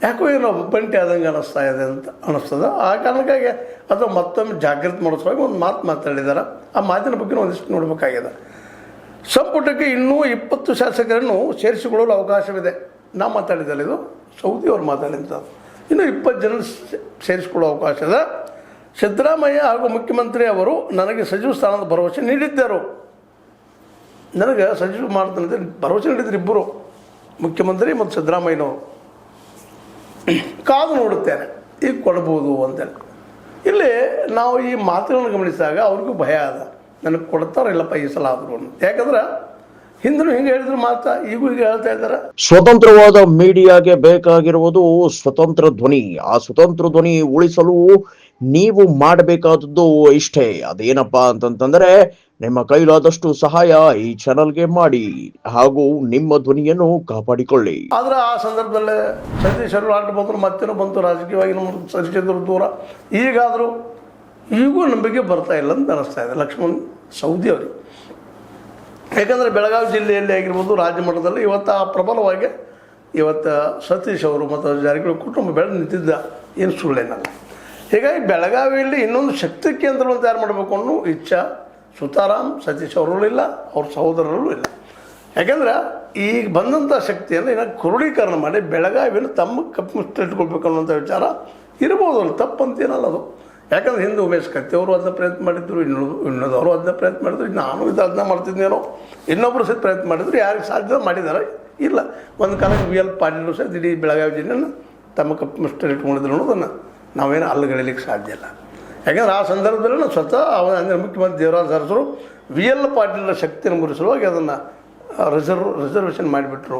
ಯಾಕೋ ಏನೋ ಒಬ್ಬಂಟಿ ಆದಂಗೆ ಅನ್ನಿಸ್ತಾ ಇದೆ ಅಂತ ಅನ್ನಿಸ್ತದೆ. ಆ ಕಾರಣಕ್ಕಾಗಿ ಅದು ಮತ್ತೊಮ್ಮೆ ಜಾಗೃತಿ ಮಾಡಿಸುವಾಗ ಒಂದು ಮಾತಾಡಿದ್ದಾರೆ. ಆ ಮಾತಿನ ಬಗ್ಗೆ ಒಂದಿಷ್ಟು ನೋಡಬೇಕಾಗಿದೆ. ಸಂಪುಟಕ್ಕೆ ಇನ್ನೂ 20 ಶಾಸಕರನ್ನು ಸೇರಿಸಿಕೊಳ್ಳಲು ಅವಕಾಶವಿದೆ. ನಾ ಮಾತಾಡಿದ್ದಲ್ಲ, ಇದು ಸೌದಿಯವರು ಮಾತಾಡಿದಂಥದ್ದು. ಇನ್ನೂ 20 ಜನ ಸೇರಿಸಿಕೊಳ್ಳೋ ಅವಕಾಶ ಇದೆ. ಸಿದ್ದರಾಮಯ್ಯ ಹಾಗೂ ಮುಖ್ಯಮಂತ್ರಿ ಅವರು ನನಗೆ ಸಚಿವ ಸ್ಥಾನದ ಭರವಸೆ ನೀಡಿದ್ದರು. ನನಗೆ ಸಚಿವ ಮಾಡ್ತಾನೆ ಭರವಸೆ ನೀಡಿದ್ರು ಇಬ್ಬರು, ಮುಖ್ಯಮಂತ್ರಿ ಮತ್ತು ಸಿದ್ದರಾಮಯ್ಯನವರು. ಕಾದು ನೋಡುತ್ತೇನೆ ಈಗ ಕೊಡ್ಬೋದು ಅಂತೇಳಿ. ಇಲ್ಲಿ ನಾವು ಈ ಮಾತುಗಳನ್ನು ಗಮನಿಸಿದಾಗ ಅವ್ರಿಗೂ ಭಯ ಅದ, ನನಗೆ ಕೊಡ್ತಾರಿಲ್ಲಪ್ಪ ಈ ಸಲ ಆದರೂ ಅಂತ. ಯಾಕಂದ್ರೆ ಹಿಂದೂ ಹಿಂಗೆ ಹೇಳಿದ್ರು ಮಾತಾ, ಈಗೂ ಈಗ ಹೇಳ್ತಾ ಇದ್ದಾರೆ. ಸ್ವತಂತ್ರವಾದ ಮೀಡಿಯಾಗೆ ಬೇಕಾಗಿರುವುದು ಸ್ವತಂತ್ರ ಧ್ವನಿ. ಆ ಸ್ವತಂತ್ರ ಧ್ವನಿ ಉಳಿಸಲು ನೀವು ಮಾಡಬೇಕಾದದ್ದು ಇಷ್ಟೇ. ಅದೇನಪ್ಪಾ ಅಂತಂತಂದ್ರೆ ನಿಮ್ಮ ಕೈಲಾದಷ್ಟು ಸಹಾಯ ಈ ಚಾನಲ್ಗೆ ಮಾಡಿ ಹಾಗೂ ನಿಮ್ಮ ಧ್ವನಿಯನ್ನು ಕಾಪಾಡಿಕೊಳ್ಳಿ. ಆದ್ರೆ ಆ ಸಂದರ್ಭದಲ್ಲೇ ಸತೀಶ್ ಅವರು ಆಟ ಬಂದರು, ಮತ್ತೇನೋ ಬಂತು, ರಾಜಕೀಯವಾಗಿ ನಮ್ಮ ಸತೀಶರು ದೂರ. ಈಗಾದರೂ ಈಗೂ ನಂಬಿಕೆ ಬರ್ತಾ ಇಲ್ಲ ಅಂತ ಅನ್ನಿಸ್ತಾ ಇದೆ ಲಕ್ಷ್ಮಣ್ ಸವದಿ ಅವರಿಗೆ. ಯಾಕಂದರೆ ಬೆಳಗಾವಿ ಜಿಲ್ಲೆಯಲ್ಲಿ ಆಗಿರ್ಬೋದು, ರಾಜ್ಯ ಮಟ್ಟದಲ್ಲಿ ಇವತ್ತು ಪ್ರಬಲವಾಗಿ ಇವತ್ತು ಸತೀಶ್ ಅವರು ಮತ್ತು ಜಾರಕಿಹೊಳಿ ಕುಟುಂಬ ಬೆಳೆದು ನಿಂತಿದ್ದ, ಏನು ಸುಳ್ಳೇನಲ್ಲ. ಹೀಗಾಗಿ ಬೆಳಗಾವಿಯಲ್ಲಿ ಇನ್ನೊಂದು ಶಕ್ತಿ ಕೇಂದ್ರವನ್ನು ತಯಾರು ಮಾಡಬೇಕು ಅನ್ನೋ ಇಚ್ಛಾ ಸುತಾರಾಮ್ ಸತೀಶ್ ಅವರಲ್ಲೂ ಇಲ್ಲ, ಅವ್ರ ಸಹೋದರರಲ್ಲೂ ಇಲ್ಲ. ಯಾಕೆಂದ್ರೆ ಈಗ ಬಂದಂಥ ಶಕ್ತಿಯನ್ನು ಇನ್ನು ಕ್ರೋಢೀಕರಣ ಮಾಡಿ ಬೆಳಗಾವಿಯನ್ನು ತಮ್ಮ ಕಪ್ಪು ಇಟ್ಕೊಳ್ಬೇಕು ಅನ್ನೋಂಥ ವಿಚಾರ ಇರ್ಬೋದು. ಅಲ್ಲಿ ತಪ್ಪಂತೇನಲ್ಲ ಅದು. ಯಾಕಂದ್ರೆ ಹಿಂದೆ ಉಮೇಶ್ ಕತ್ತಿಯವರು ಅದನ್ನ ಪ್ರಯತ್ನ ಮಾಡಿದ್ರು, ಇನ್ನೊಂದವರು ಅದನ್ನ ಪ್ರಯತ್ನ ಮಾಡಿದ್ರು, ನಾನು ಇದು ಅದನ್ನ ಮಾಡ್ತಿದ್ದೇನೋ, ಇನ್ನೊಬ್ಬರು ಸಹ ಪ್ರಯತ್ನ ಮಾಡಿದ್ರು. ಯಾರಿಗೆ ಸಾಧ್ಯ ಮಾಡಿದ್ದಾರೆ ಇಲ್ಲ. ಒಂದು ಕಾಲಕ್ಕೆ VL ಪಾಟೀಲ್ ಸಹ ಇಡೀ ಬೆಳಗಾವಿ ಜಿಲ್ಲೆಯನ್ನು ತಮ್ಮ ಕಪ್ಪು ಇಟ್ಕೊಂಡಿದ್ರು ಅನ್ನೋದನ್ನು ನಾವೇನು ಅಲ್ಲಗಳಿಲಿಕ್ಕೆ ಸಾಧ್ಯ ಇಲ್ಲ. ಯಾಕೆಂದ್ರೆ ಆ ಸಂದರ್ಭದಲ್ಲಿ ನಾವು ಸ್ವತಃ ಅಂದರೆ ಮುಖ್ಯಮಂತ್ರಿ ದೇವರಾಜ್ ಅರಸರು VL ಪಾಟೀಲರ ಶಕ್ತಿಯನ್ನು ಮುರಿಸಲುವಾಗಿ ಅದನ್ನು ರಿಸರ್ವೇಷನ್ ಮಾಡಿಬಿಟ್ರು.